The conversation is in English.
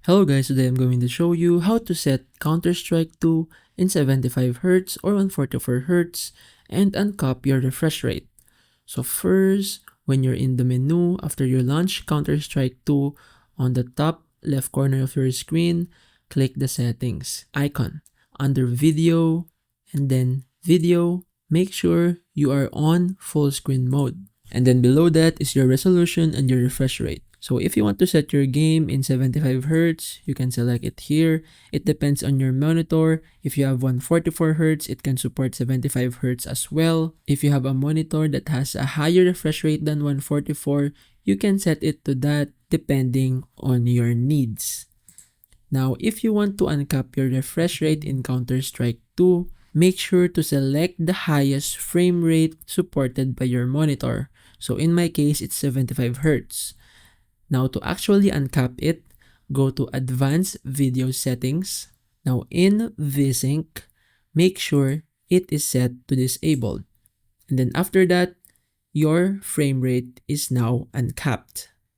Hello guys, today I'm going to show you how to set Counter-Strike 2 in 75Hz or 144Hz and uncap your refresh rate. So first, when you're in the menu after you launch Counter-Strike 2, on the top left corner of your screen, click the settings icon. Under video and then video, make sure you are on full screen mode. And then below that is your resolution and your refresh rate. So if you want to set your game in 75Hz, you can select it here. It depends on your monitor. If you have 144Hz, it can support 75Hz as well. If you have a monitor that has a higher refresh rate than 144, you can set it to that depending on your needs. Now, if you want to uncap your refresh rate in Counter-Strike 2, make sure to select the highest frame rate supported by your monitor. So in my case, it's 75Hz. Now to actually uncap it, go to Advanced Video Settings. Now in VSync, make sure it is set to disabled. And then after that, your frame rate is now uncapped.